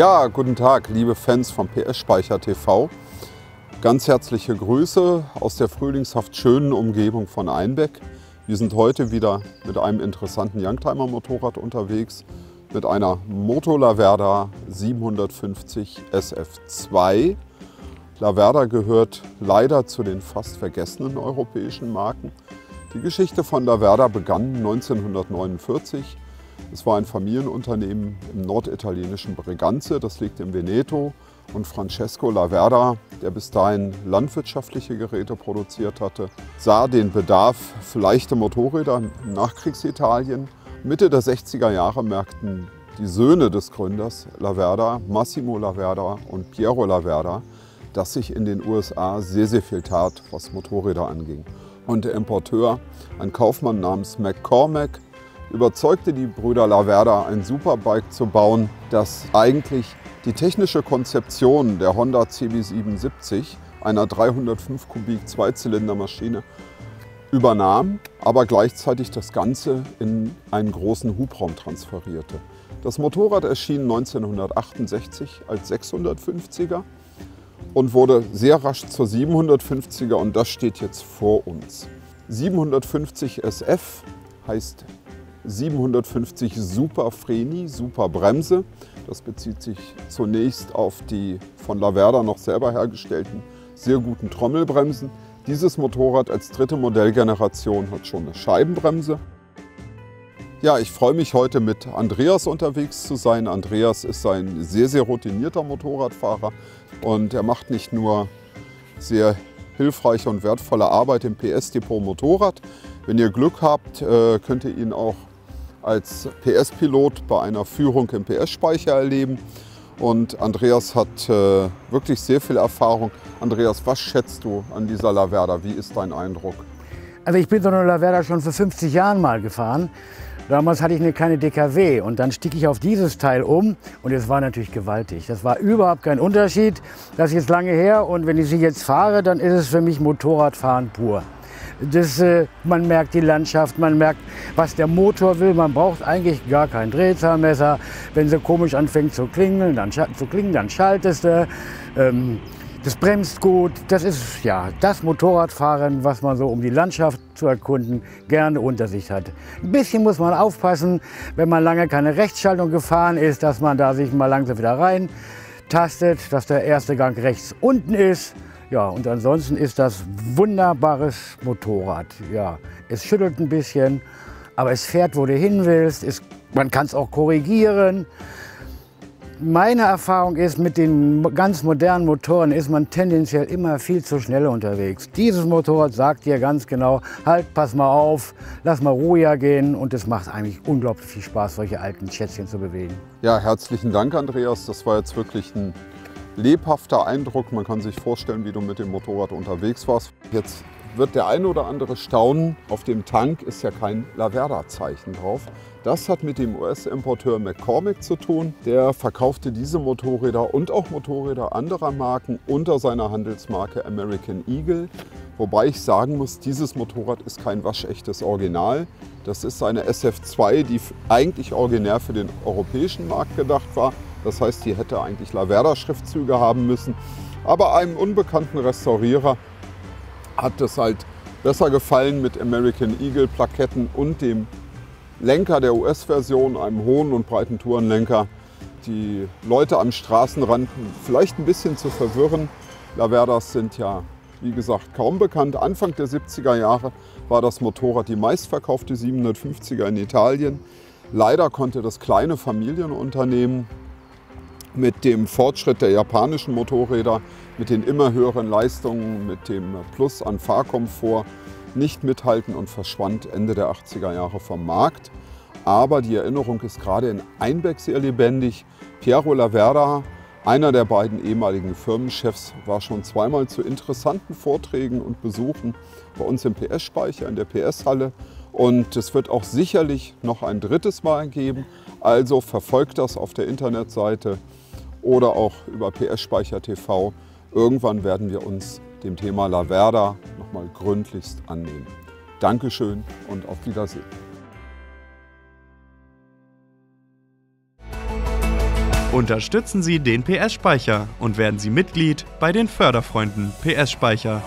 Ja, guten Tag, liebe Fans von PS Speicher TV. Ganz herzliche Grüße aus der frühlingshaft schönen Umgebung von Einbeck. Wir sind heute wieder mit einem interessanten Youngtimer Motorrad unterwegs, mit einer Moto Laverda 750 SF2. Laverda gehört leider zu den fast vergessenen europäischen Marken. Die Geschichte von Laverda begann 1949. Es war ein Familienunternehmen im norditalienischen Breganze, das liegt im Veneto. Und Francesco Laverda, der bis dahin landwirtschaftliche Geräte produziert hatte, sah den Bedarf für leichte Motorräder im Nachkriegsitalien. Mitte der 60er Jahre merkten die Söhne des Gründers Laverda, Massimo Laverda und Piero Laverda, dass sich in den USA sehr viel tat, was Motorräder anging. Und der Importeur, ein Kaufmann namens McCormack, überzeugte die Brüder Laverda, ein Superbike zu bauen, das eigentlich die technische Konzeption der Honda CB77, einer 305 Kubik Zweizylindermaschine, übernahm, aber gleichzeitig das Ganze in einen großen Hubraum transferierte. Das Motorrad erschien 1968 als 650er und wurde sehr rasch zur 750er, und das steht jetzt vor uns. 750 SF heißt 750 Super Freni, Super Bremse. Das bezieht sich zunächst auf die von Laverda noch selber hergestellten sehr guten Trommelbremsen. Dieses Motorrad als dritte Modellgeneration hat schon eine Scheibenbremse. Ja, ich freue mich heute mit Andreas unterwegs zu sein. Andreas ist ein sehr routinierter Motorradfahrer und er macht nicht nur sehr hilfreiche und wertvolle Arbeit im PS-Depot Motorrad. Wenn ihr Glück habt, könnt ihr ihn auch als PS-Pilot bei einer Führung im PS-Speicher erleben. Und Andreas hat wirklich sehr viel Erfahrung. Andreas, was schätzt du an dieser Laverda? Wie ist dein Eindruck? Also ich bin so eine Laverda schon vor 50 Jahren mal gefahren. Damals hatte ich eine kleine DKW und dann stieg ich auf dieses Teil um und es war natürlich gewaltig. Das war überhaupt kein Unterschied. Das ist jetzt lange her und wenn ich sie jetzt fahre, dann ist es für mich Motorradfahren pur. Man merkt die Landschaft, man merkt, was der Motor will. Man braucht eigentlich gar kein Drehzahlmesser. Wenn sie komisch anfängt zu klingeln, dann schaltest du. Das bremst gut. Das ist ja das Motorradfahren, was man so, um die Landschaft zu erkunden, gerne unter sich hat. Ein bisschen muss man aufpassen, wenn man lange keine Rechtsschaltung gefahren ist, dass man da sich mal langsam wieder rein tastet, dass der erste Gang rechts unten ist. Ja, und ansonsten ist das wunderbares Motorrad. Ja, es schüttelt ein bisschen, aber es fährt, wo du hin willst. Man kann es auch korrigieren. Meine Erfahrung ist, mit den ganz modernen Motoren ist man tendenziell immer viel zu schnell unterwegs. Dieses Motorrad sagt dir ganz genau, halt, pass mal auf, lass mal ruhiger gehen, und es macht eigentlich unglaublich viel Spaß, solche alten Schätzchen zu bewegen. Ja, herzlichen Dank, Andreas. Das war jetzt wirklich ein lebhafter Eindruck. Man kann sich vorstellen, wie du mit dem Motorrad unterwegs warst. Jetzt wird der eine oder andere staunen, auf dem Tank ist ja kein Laverda-Zeichen drauf. Das hat mit dem US-Importeur McCormack zu tun. Der verkaufte diese Motorräder und auch Motorräder anderer Marken unter seiner Handelsmarke American Eagle. Wobei ich sagen muss, dieses Motorrad ist kein waschechtes Original. Das ist eine SF2, die eigentlich originär für den europäischen Markt gedacht war. Das heißt, die hätte eigentlich Laverda-Schriftzüge haben müssen. Aber einem unbekannten Restaurierer hat es halt besser gefallen mit American Eagle Plaketten und dem Lenker der US-Version, einem hohen und breiten Tourenlenker, die Leute am Straßenrand vielleicht ein bisschen zu verwirren. Laverdas sind ja, wie gesagt, kaum bekannt. Anfang der 70er Jahre war das Motorrad die meistverkaufte 750er in Italien. Leider konnte das kleine Familienunternehmen mit dem Fortschritt der japanischen Motorräder, mit den immer höheren Leistungen, mit dem Plus an Fahrkomfort nicht mithalten und verschwand Ende der 80er Jahre vom Markt. Aber die Erinnerung ist gerade in Einbeck sehr lebendig. Piero Laverda, einer der beiden ehemaligen Firmenchefs, war schon zweimal zu interessanten Vorträgen und Besuchen bei uns im PS-Speicher, in der PS-Halle. Und es wird auch sicherlich noch ein drittes Mal geben. Also verfolgt das auf der Internetseite oder auch über PS Speicher TV. Irgendwann werden wir uns dem Thema Laverda noch mal gründlichst annehmen. Dankeschön und auf Wiedersehen. Unterstützen Sie den PS Speicher und werden Sie Mitglied bei den Förderfreunden PS Speicher.